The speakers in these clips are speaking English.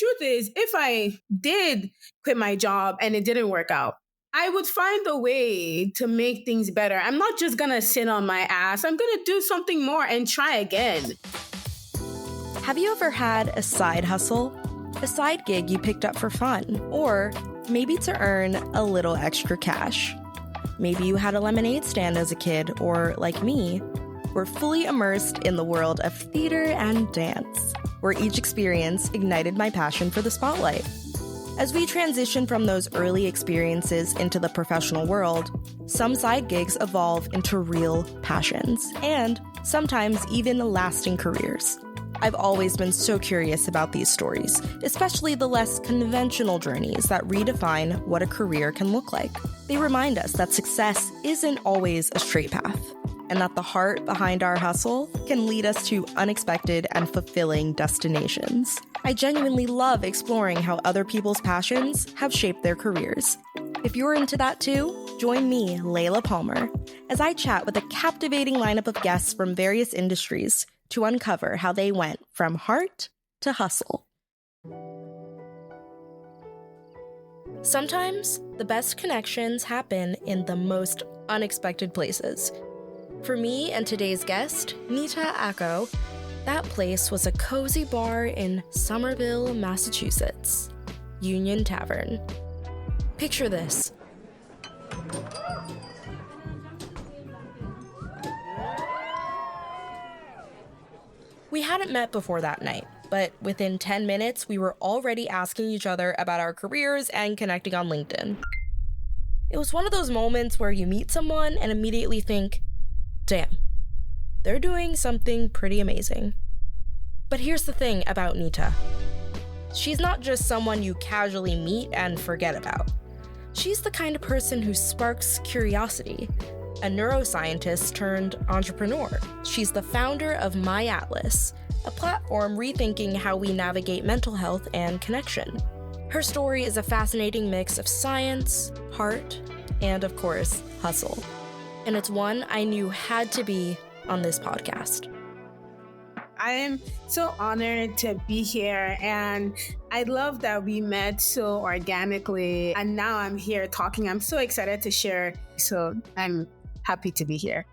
truth is, if I did quit my job and it didn't work out, I would find a way to make things better. I'm not just going to sit on my ass. I'm going to do something more and try again. Have you ever had a side hustle? A side gig you picked up for fun, or maybe to earn a little extra cash? Maybe you had a lemonade stand as a kid, or like me, were fully immersed in the world of theater and dance, where each experience ignited my passion for the spotlight. As we transition from those early experiences into the professional world, some side gigs evolve into real passions, and sometimes even lasting careers. I've always been so curious about these stories, especially the less conventional journeys that redefine what a career can look like. They remind us that success isn't always a straight path, and that the heart behind our hustle can lead us to unexpected and fulfilling destinations. I genuinely love exploring how other people's passions have shaped their careers. If you're into that too, join me, Layla Palmer, as I chat with a captivating lineup of guests from various industries to uncover how they went from heart to hustle. Sometimes the best connections happen in the most unexpected places. For me and today's guest, Nita Akoh, that place was a cozy bar in Somerville, Massachusetts, Union Tavern. Picture this. We hadn't met before that night, but within 10 minutes, we were already asking each other about our careers and connecting on LinkedIn. It was one of those moments where you meet someone and immediately think, damn, they're doing something pretty amazing. But here's the thing about Nita. She's not just someone you casually meet and forget about. She's the kind of person who sparks curiosity. A neuroscientist turned entrepreneur. She's the founder of MyAtlas, a platform rethinking how we navigate mental health and connection. Her story is a fascinating mix of science, heart, and of course, hustle. And it's one I knew had to be on this podcast. I am so honored to be here, and I love that we met so organically, and now I'm here talking. I'm so excited to share, so I'm happy to be here.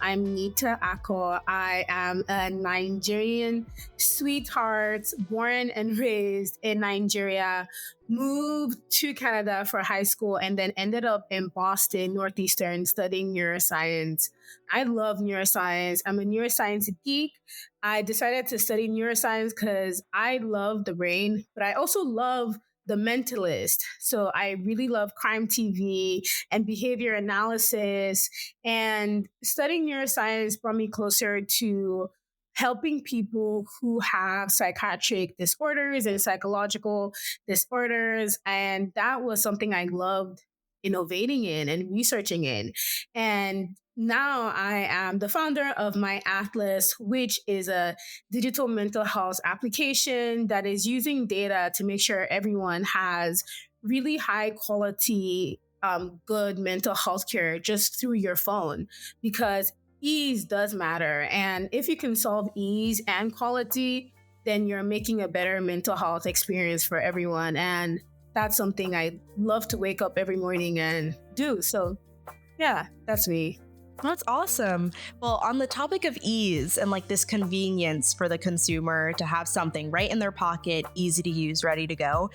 I'm Nita Akoh. I am a Nigerian sweetheart, born and raised in Nigeria, moved to Canada for high school, and then ended up in Boston, Northeastern, studying neuroscience. I love neuroscience. I'm a neuroscience geek. I decided to study neuroscience because I love the brain, but I also love The Mentalist. So I really love crime TV and behavior analysis, and studying neuroscience brought me closer to helping people who have psychiatric disorders and psychological disorders. And that was something I loved innovating in and researching in. And now I am the founder of MyAtlas, which is a digital mental health application that is using data to make sure everyone has really high quality, good mental health care just through your phone, because ease does matter. And if you can solve ease and quality, then you're making a better mental health experience for everyone. And that's something I love to wake up every morning and do. So yeah, that's me. That's awesome. Well, on the topic of ease and like this convenience for the consumer to have something right in their pocket, easy to use, ready to go,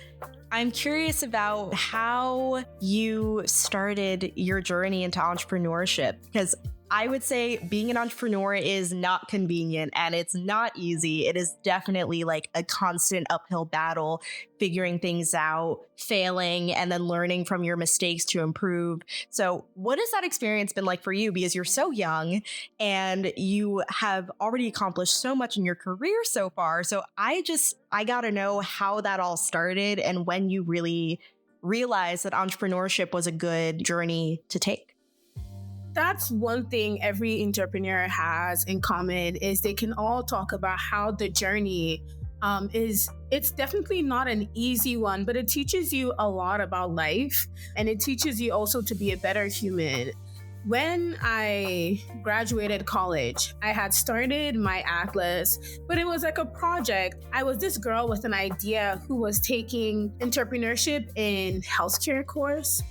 I'm curious about how you started your journey into entrepreneurship, because I would say being an entrepreneur is not convenient and it's not easy. It is definitely like a constant uphill battle, figuring things out, failing, and then learning from your mistakes to improve. So what has that experience been like for you? Because you're so young and you have already accomplished so much in your career so far. So I got to know how that all started and when you really realized that entrepreneurship was a good journey to take. That's one thing every entrepreneur has in common, is they can all talk about how the journey it's definitely not an easy one, but it teaches you a lot about life, and it teaches you also to be a better human. When I graduated college, I had started MyAtlas, but it was like a project. I was this girl with an idea who was taking entrepreneurship in healthcare course.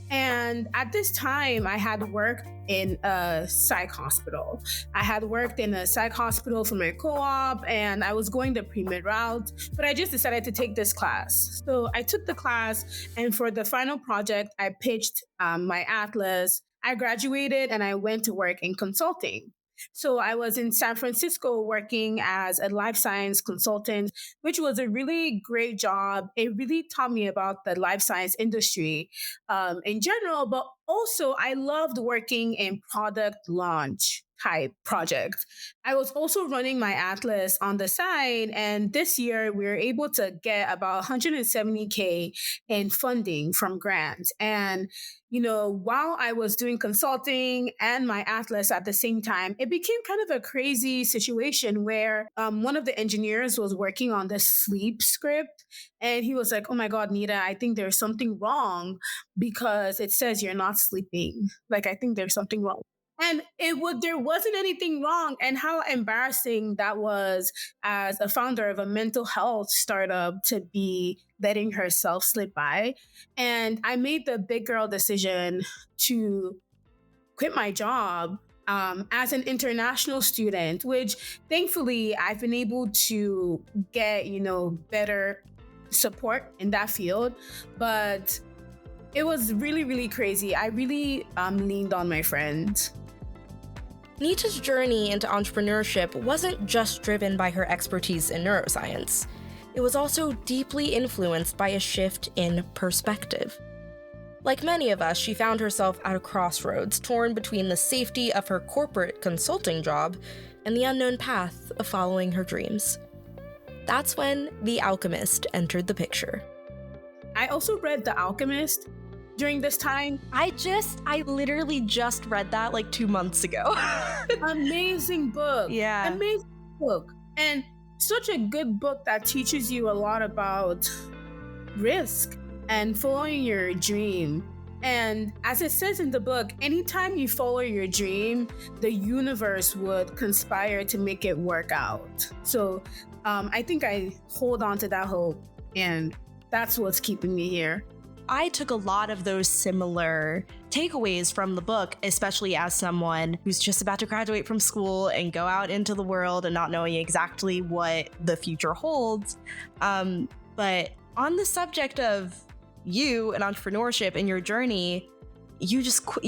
And at this time, I had worked in a psych hospital. I had worked in a psych hospital for my co op, and I was going the pre med route, but I just decided to take this class. So I took the class, and for the final project, I pitched MyAtlas. I graduated and I went to work in consulting. So I was in San Francisco working as a life science consultant, which was a really great job. It really taught me about the life science industry in general, but also I loved working in product launch type project. I was also running MyAtlas on the side, and this year we were able to get about 170K in funding from grants. And while I was doing consulting and MyAtlas at the same time, it became kind of a crazy situation where one of the engineers was working on this sleep script, and he was like, "Oh my God, Nita, I think there's something wrong because it says you're not sleeping. Like, I think there's something wrong." And there wasn't anything wrong. And how embarrassing that was as a founder of a mental health startup to be letting herself slip by. And I made the big girl decision to quit my job as an international student, which thankfully I've been able to get, better support in that field. But it was really, really crazy. I really leaned on my friends. Nita's journey into entrepreneurship wasn't just driven by her expertise in neuroscience. It was also deeply influenced by a shift in perspective. Like many of us, she found herself at a crossroads, torn between the safety of her corporate consulting job and the unknown path of following her dreams. That's when The Alchemist entered the picture. I also read The Alchemist during this time. I literally just read that like 2 months ago. Amazing book. Yeah. Amazing book. And such a good book that teaches you a lot about risk and following your dream. And as it says in the book, anytime you follow your dream, the universe would conspire to make it work out. So I think I hold on to that hope, and that's what's keeping me here. I took a lot of those similar takeaways from the book, especially as someone who's just about to graduate from school and go out into the world and not knowing exactly what the future holds. But on the subject of you and entrepreneurship and your journey, you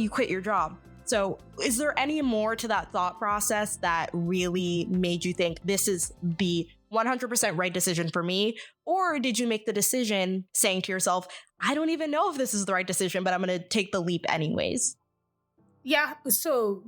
quit your job. So is there any more to that thought process that really made you think this is the 100% right decision for me? Or did you make the decision saying to yourself, I don't even know if this is the right decision, but I'm going to take the leap anyways? Yeah. So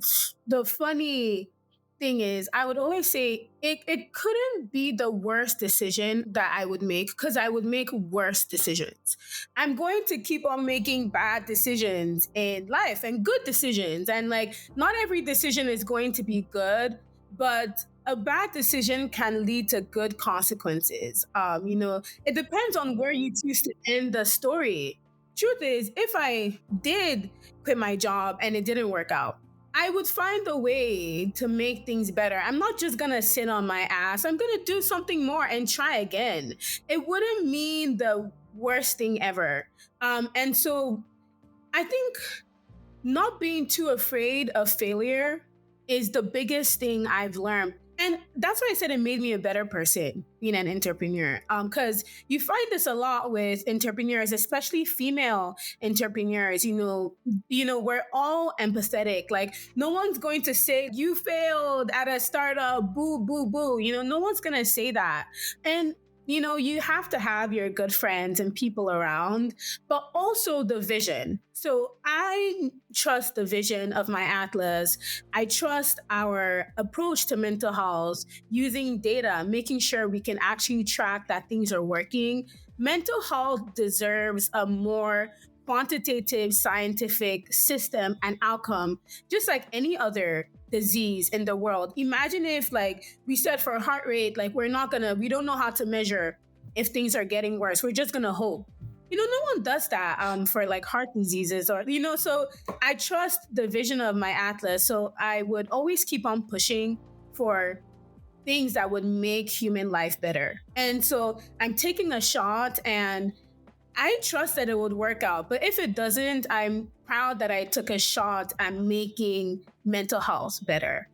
the funny thing is, I would always say it couldn't be the worst decision that I would make, because I would make worse decisions. I'm going to keep on making bad decisions in life and good decisions. And like, not every decision is going to be good, but a bad decision can lead to good consequences. It depends on where you choose to end the story. Truth is, if I did quit my job and it didn't work out, I would find a way to make things better. I'm not just gonna sit on my ass. I'm gonna do something more and try again. It wouldn't mean the worst thing ever. And so I think not being too afraid of failure is the biggest thing I've learned. And that's why I said it made me a better person being an entrepreneur. Because you find this a lot with entrepreneurs, especially female entrepreneurs. We're all empathetic. Like, no one's going to say you failed at a startup, boo, boo, boo. No one's going to say that. And you have to have your good friends and people around, but also the vision. So I trust the vision of MyAtlas. I trust our approach to mental health, using data, making sure we can actually track that things are working. Mental health deserves a more quantitative scientific system and outcome, just like any other disease in the world. Imagine if, like we said, for heart rate, like we don't know how to measure if things are getting worse. We're just gonna hope. no one does that for like heart diseases or, so I trust the vision of my Atlas. So I would always keep on pushing for things that would make human life better. And so I'm taking a shot and I trust that it would work out. But if it doesn't, I'm proud that I took a shot at making mental health better.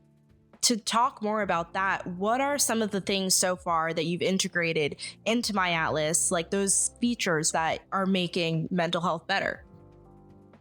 To talk more about that, what are some of the things so far that you've integrated into MyAtlas, like those features that are making mental health better?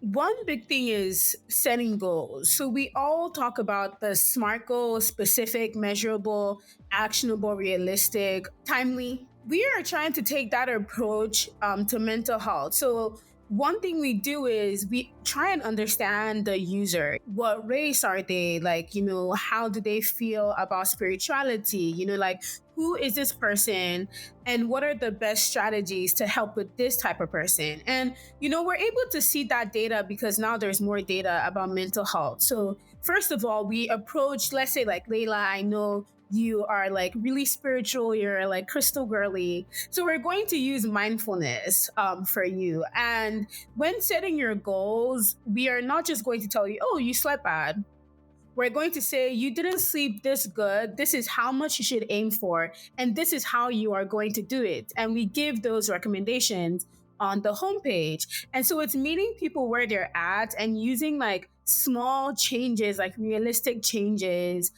One big thing is setting goals. So we all talk about the SMART goals: specific, measurable, actionable, realistic, timely. We are trying to take that approach to mental health. So one thing we do is we try and understand the user. What race are they? Like, how do they feel about spirituality? Like, who is this person? And what are the best strategies to help with this type of person? And, we're able to see that data because now there's more data about mental health. So first of all, we approach, let's say like Layla, I know you are like really spiritual, you're like crystal girly. So we're going to use mindfulness for you. And when setting your goals, we are not just going to tell you, oh, you slept bad. We're going to say, you didn't sleep this good. This is how much you should aim for. And this is how you are going to do it. And we give those recommendations on the homepage. And so it's meeting people where they're at and using like small changes, like realistic changes,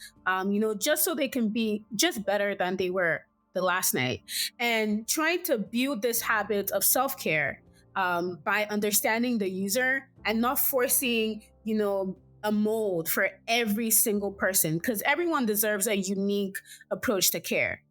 just so they can be just better than they were the last night. And trying to build this habit of self-care by understanding the user and not forcing, a mold for every single person, because everyone deserves a unique approach to care.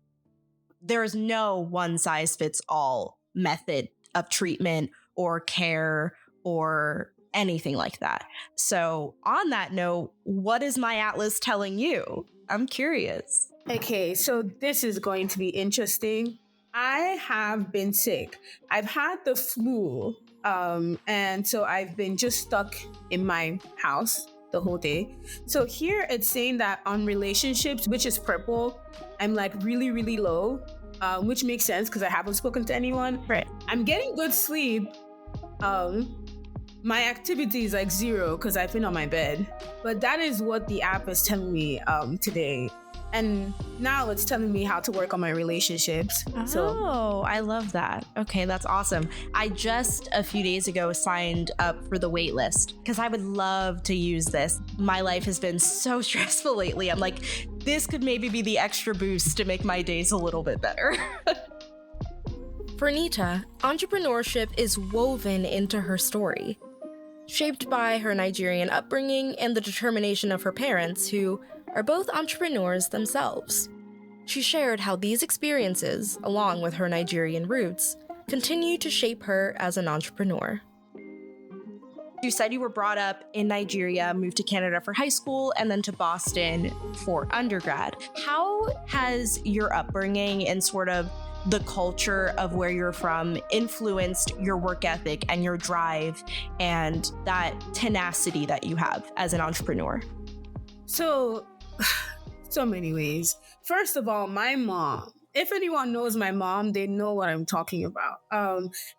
There is no one size fits all method of treatment or care or anything like that. So on that note, what is MyAtlas telling you? I'm curious. Okay, so this is going to be interesting. I have been sick. I've had the flu. And so I've been just stuck in my house the whole day. So here it's saying that on relationships, which is purple, I'm like really, really low, which makes sense because I haven't spoken to anyone. Right. I'm getting good sleep. My activity is like 0 because I've been on my bed. But that is what the app is telling me today. And now it's telling me how to work on my relationships. Oh, I love that. Okay, that's awesome. I just a few days ago signed up for the wait list because I would love to use this. My life has been so stressful lately. I'm like, this could maybe be the extra boost to make my days a little bit better. For Nita, entrepreneurship is woven into her story. Shaped by her Nigerian upbringing and the determination of her parents, who are both entrepreneurs themselves. She shared how these experiences, along with her Nigerian roots, continue to shape her as an entrepreneur. You said you were brought up in Nigeria, moved to Canada for high school, and then to Boston for undergrad. How has your upbringing and sort of the culture of where you're from influenced your work ethic and your drive and that tenacity that you have as an entrepreneur? So many ways. First of all, my mom. If anyone knows my mom, they know what I'm talking about.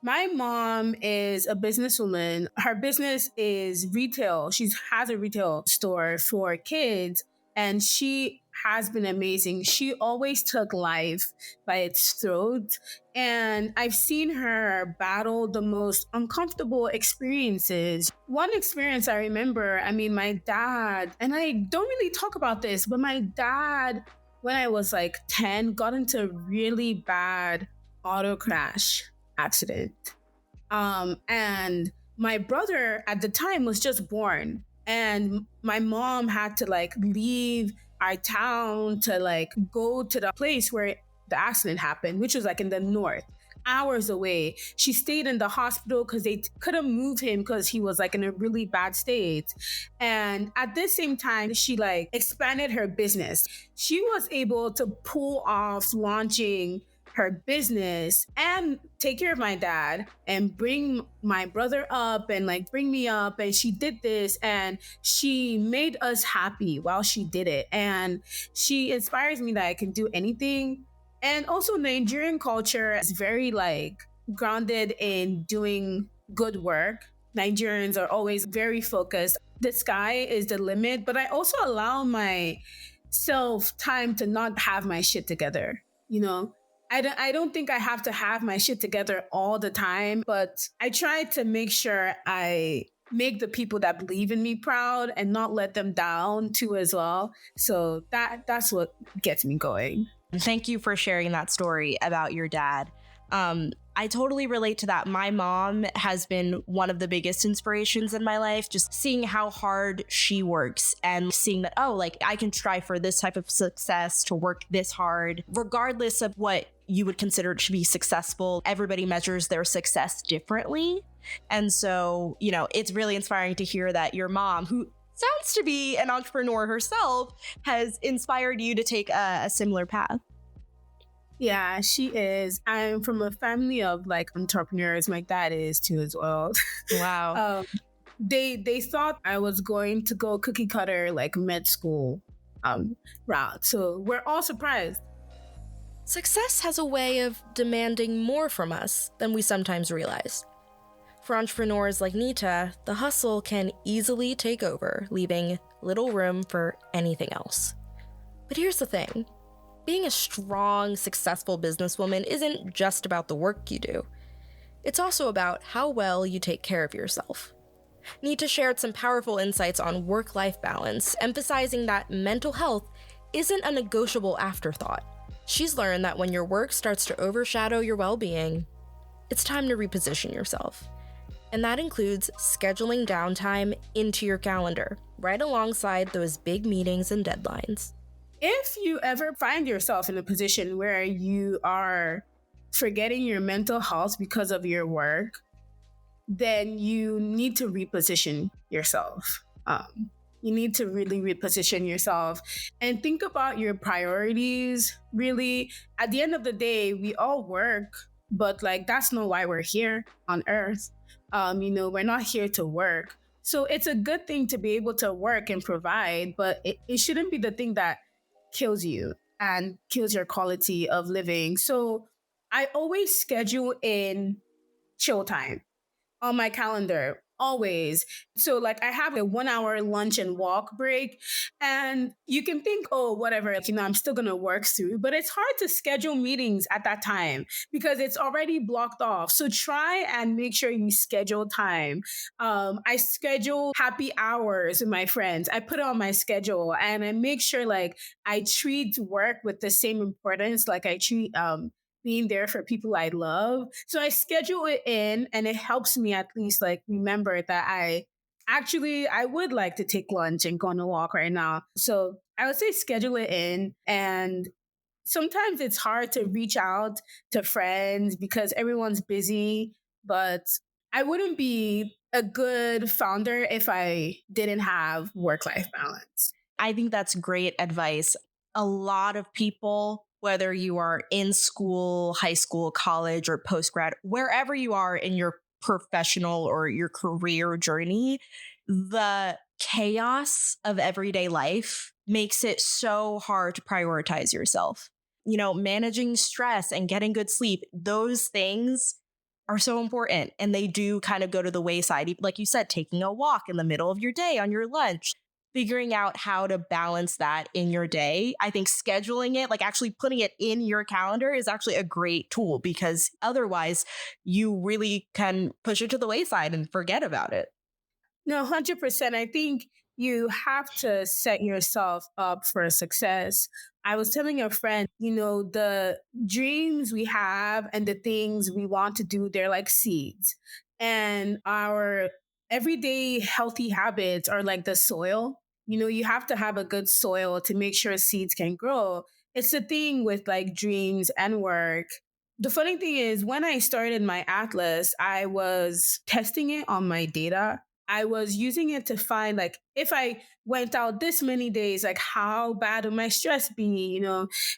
My mom is a businesswoman. Her business is retail. She has a retail store for kids, and she has been amazing. She always took life by its throat. And I've seen her battle the most uncomfortable experiences. One experience I remember, my dad, and I don't really talk about this, but my dad, when I was like 10, got into a really bad auto crash accident. And my brother at the time was just born. And my mom had to like leave our town to like go to the place where the accident happened, which was like in the north, hours away. She stayed in the hospital because they couldn't move him because he was like in a really bad state. And at the same time, she like expanded her business. She was able to pull off launching her business and take care of my dad and bring my brother up and like bring me up. And she did this and she made us happy while she did it. And she inspires me that I can do anything. And also Nigerian culture is very like grounded in doing good work. Nigerians are always very focused. The sky is the limit, but I also allow myself time to not have my shit together. You know, I don't think I have to have my shit together all the time, but I try to make sure I make the people that believe in me proud and not let them down too as well. So that's what gets me going. Thank you for sharing that story about your dad. I totally relate to that. My mom has been one of the biggest inspirations in my life, just seeing how hard she works and seeing that, oh, like I can try for this type of success, to work this hard, regardless of what you would consider to be successful. Everybody measures their success differently. And so, it's really inspiring to hear that your mom, who sounds to be an entrepreneur herself, has inspired you to take a similar path. Yeah, she is. I'm from a family of like entrepreneurs. My dad is too as well. Wow. They thought I was going to go cookie cutter like med school route. So we're all surprised. Success has a way of demanding more from us than we sometimes realize. For entrepreneurs like Nita, the hustle can easily take over, leaving little room for anything else. But here's the thing. Being a strong, successful businesswoman isn't just about the work you do. It's also about how well you take care of yourself. Nita shared some powerful insights on work-life balance, emphasizing that mental health isn't a negotiable afterthought. She's learned that when your work starts to overshadow your well-being, it's time to reposition yourself. And that includes scheduling downtime into your calendar, right alongside those big meetings and deadlines. If you ever find yourself in a position where you are forgetting your mental health because of your work, then you need to reposition yourself. You need to really reposition yourself and think about your priorities. Really, at the end of the day, we all work, but like that's not why we're here on earth. We're not here to work. So it's a good thing to be able to work and provide, but it shouldn't be the thing that kills you and kills your quality of living. So I always schedule in chill time on my calendar, always. So like I have a 1 hour lunch and walk break, and you can think, oh, whatever, I'm still gonna work through, but it's hard to schedule meetings at that time because it's already blocked off. So try and make sure you schedule time. I schedule happy hours with my friends. I put it on my schedule and I make sure like I treat work with the same importance like I treat being there for people I love. So I schedule it in, and it helps me at least like remember that I would like to take lunch and go on a walk right now. So I would say schedule it in. And sometimes it's hard to reach out to friends because everyone's busy, but I wouldn't be a good founder if I didn't have work-life balance. I think that's great advice. A lot of people, whether you are in school, high school, college, or postgrad, wherever you are in your professional or your career journey, the chaos of everyday life makes it so hard to prioritize yourself. Managing stress and getting good sleep, those things are so important, and they do kind of go to the wayside. Like you said, taking a walk in the middle of your day on your lunch, figuring out how to balance that in your day. I think scheduling it, like actually putting it in your calendar, is actually a great tool, because otherwise you really can push it to the wayside and forget about it. No, 100%. I think you have to set yourself up for success. I was telling a friend, the dreams we have and the things we want to do, they're like seeds. And our everyday healthy habits are like the soil. You have to have a good soil to make sure seeds can grow. It's the thing with like dreams and work. The funny thing is, when I started my Atlas, I was testing it on my data. I was using it to find like if I went out this many days, like how bad would my stress be,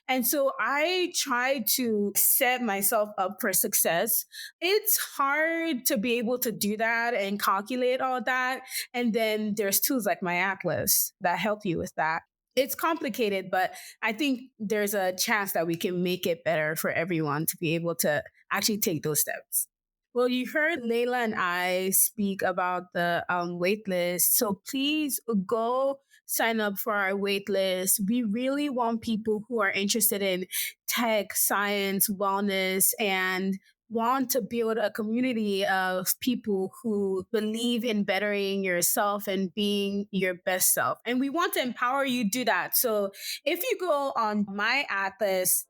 And so I tried to set myself up for success. It's hard to be able to do that and calculate all that. And then there's tools like MyAtlas that help you with that. It's complicated, but I think there's a chance that we can make it better for everyone to be able to actually take those steps. Well, you heard Layla and I speak about the wait list. So please go sign up for our wait list. We really want people who are interested in tech, science, wellness, and want to build a community of people who believe in bettering yourself and being your best self. And we want to empower you to do that. So if you go on myatlas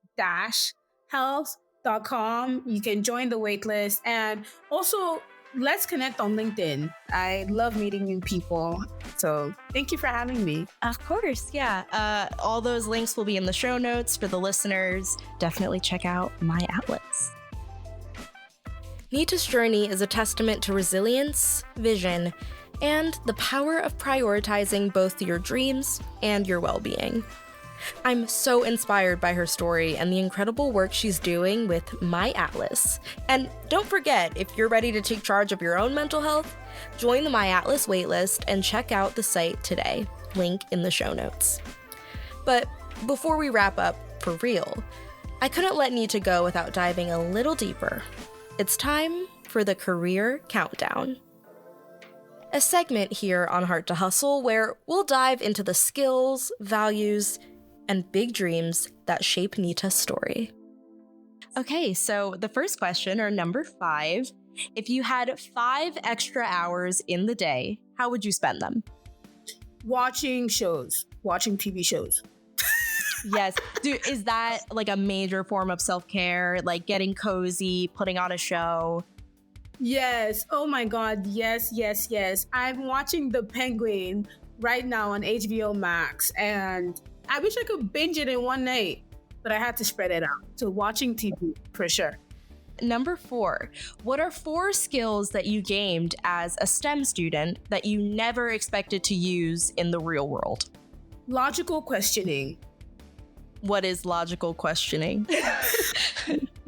health.com, you can join the waitlist. And also, let's connect on LinkedIn. I love meeting new people. So thank you for having me. Of course, yeah. All those links will be in the show notes for the listeners. Definitely check out MyAtlas. Nita's journey is a testament to resilience, vision, and the power of prioritizing both your dreams and your well-being. I'm so inspired by her story and the incredible work she's doing with MyAtlas. And don't forget, if you're ready to take charge of your own mental health, join the MyAtlas waitlist and check out the site today. Link in the show notes. But before we wrap up for real, I couldn't let Nita go without diving a little deeper. It's time for the Career Countdown, a segment here on Heart to Hustle where we'll dive into the skills, values, and big dreams that shape Nita's story. Okay, so the first question, or number 5, if you had 5 extra hours in the day, how would you spend them? Watching TV shows. Yes. Is that like a major form of self-care, like getting cozy, putting on a show? Yes. Oh my God. Yes. I'm watching The Penguin right now on HBO Max, and I wish I could binge it in one night, but I had to spread it out. So watching TV for sure. Number 4, what are 4 skills that you gained as a STEM student that you never expected to use in the real world? Logical questioning. What is logical questioning?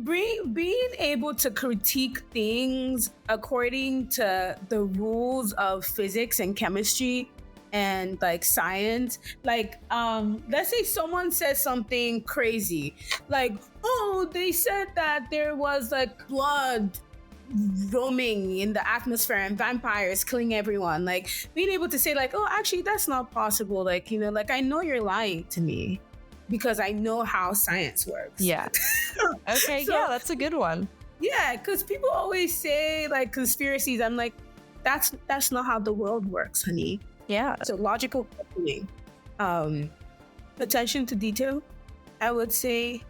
Being able to critique things according to the rules of physics and chemistry and like science. Like, let's say someone says something crazy, like, oh, they said that there was like blood roaming in the atmosphere and vampires killing everyone. Like, being able to say like, oh, actually, that's not possible. Like, like, I know you're lying to me, because I know how science works. Yeah. Okay, so, yeah, that's a good one. Yeah, because people always say like conspiracies. I'm like, that's not how the world works, honey. Yeah. So logical questioning, attention to detail. I would say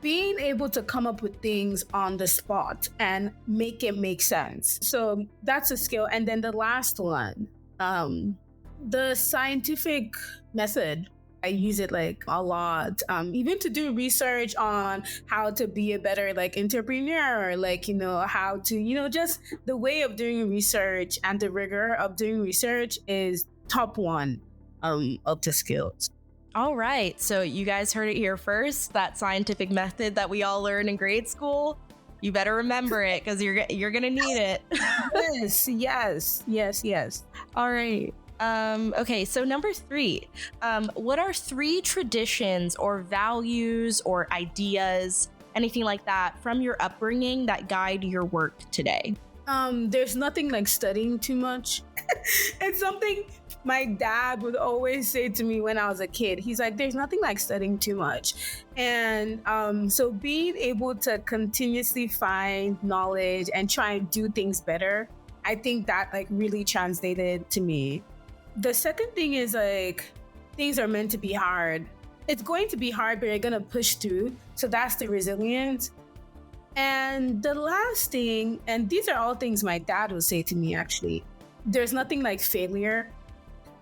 being able to come up with things on the spot and make it make sense. So that's a skill. And then the last one, the scientific method. I use it like a lot, even to do research on how to be a better like entrepreneur, like, how to, just the way of doing research and the rigor of doing research is top one of the skills. All right. So you guys heard it here first. That scientific method that we all learned in grade school. You better remember it because you're going to need it. Yes. All right. Okay, so number 3, what are 3 traditions or values or ideas, anything like that, from your upbringing that guide your work today? There's nothing like studying too much. It's something my dad would always say to me when I was a kid. He's like, there's nothing like studying too much. And so being able to continuously find knowledge and try and do things better, I think that like really translated to me. The second thing is like, things are meant to be hard. It's going to be hard, but you're going to push through. So that's the resilience. And the last thing, and these are all things my dad would say to me, actually, there's nothing like failure.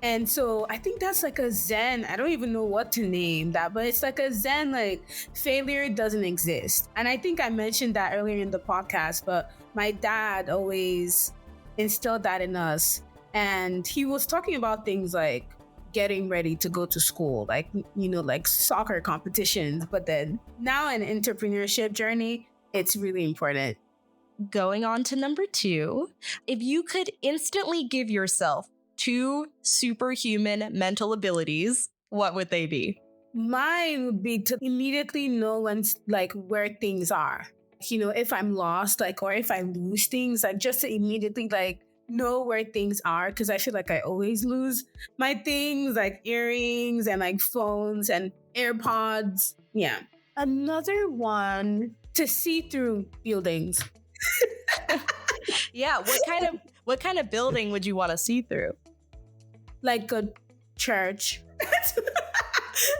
And so I think that's like a Zen. I don't even know what to name that, but it's like a Zen, like failure doesn't exist. And I think I mentioned that earlier in the podcast, but my dad always instilled that in us. And he was talking about things like getting ready to go to school, like, like soccer competitions. But then now an entrepreneurship journey, it's really important. Going on to number 2, if you could instantly give yourself 2 superhuman mental abilities, What would they be? Mine would be to immediately know when, like, where things are. If I'm lost, like, or if I lose things, like, just to immediately, like, know where things are. Because I feel like I always lose my things, like earrings and like phones and AirPods. Yeah. Another one, to see through buildings. Yeah, what kind of building would you want to see through? Like a church.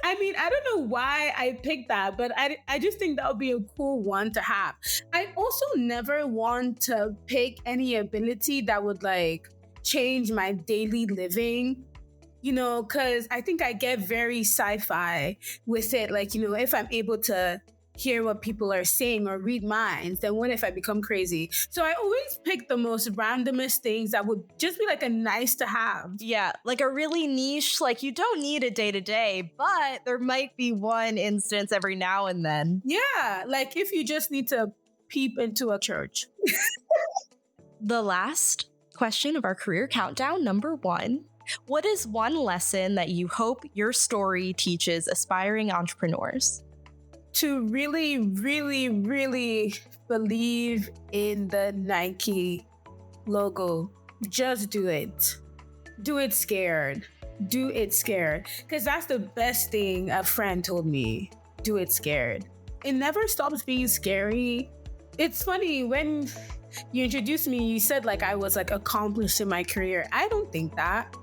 I mean, I don't know why I picked that, but I just think that would be a cool one to have. I also never want to pick any ability that would like change my daily living, because I think I get very sci-fi with it. Like, if I'm able to hear what people are saying or read minds, then what if I become crazy? So I always pick the most randomest things that would just be like a nice to have. Yeah, like a really niche, like you don't need it day to day, but there might be one instance every now and then. Yeah, like if you just need to peep into a church. The last question of our career countdown, number 1. What is one lesson that you hope your story teaches aspiring entrepreneurs? To really, really, really believe in the Nike logo. Just do it. Do it scared. Do it scared. Because that's the best thing a friend told me. Do it scared. It never stops being scary. It's funny, when you introduced me, you said like I was like accomplished in my career. I don't think that.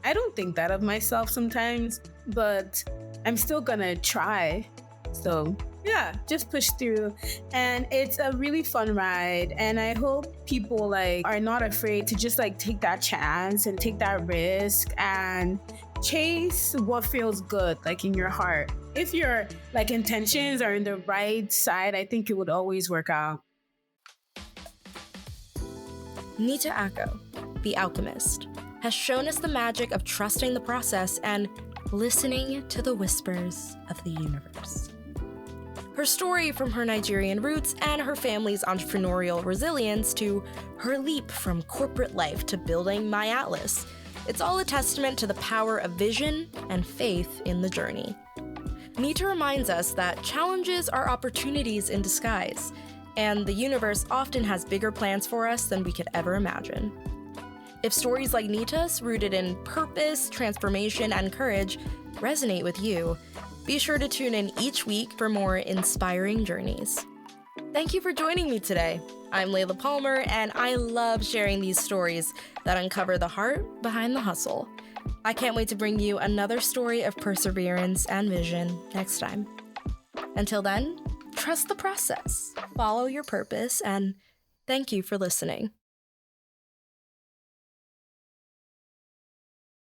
I don't think that of myself sometimes, but I'm still gonna try. So yeah, just push through. And it's a really fun ride. And I hope people like are not afraid to just like take that chance and take that risk and chase what feels good, like in your heart. If your like intentions are in the right side, I think it would always work out. Nita Akoh, the Alchemist, has shown us the magic of trusting the process and listening to the whispers of the universe. Her story, from her Nigerian roots and her family's entrepreneurial resilience to her leap from corporate life to building MyAtlas, it's all a testament to the power of vision and faith in the journey. Nita reminds us that challenges are opportunities in disguise, and the universe often has bigger plans for us than we could ever imagine. If stories like Nita's, rooted in purpose, transformation, and courage, resonate with you, be sure to tune in each week for more inspiring journeys. Thank you for joining me today. I'm Layla Palmer, and I love sharing these stories that uncover the heart behind the hustle. I can't wait to bring you another story of perseverance and vision next time. Until then, trust the process, follow your purpose, and thank you for listening.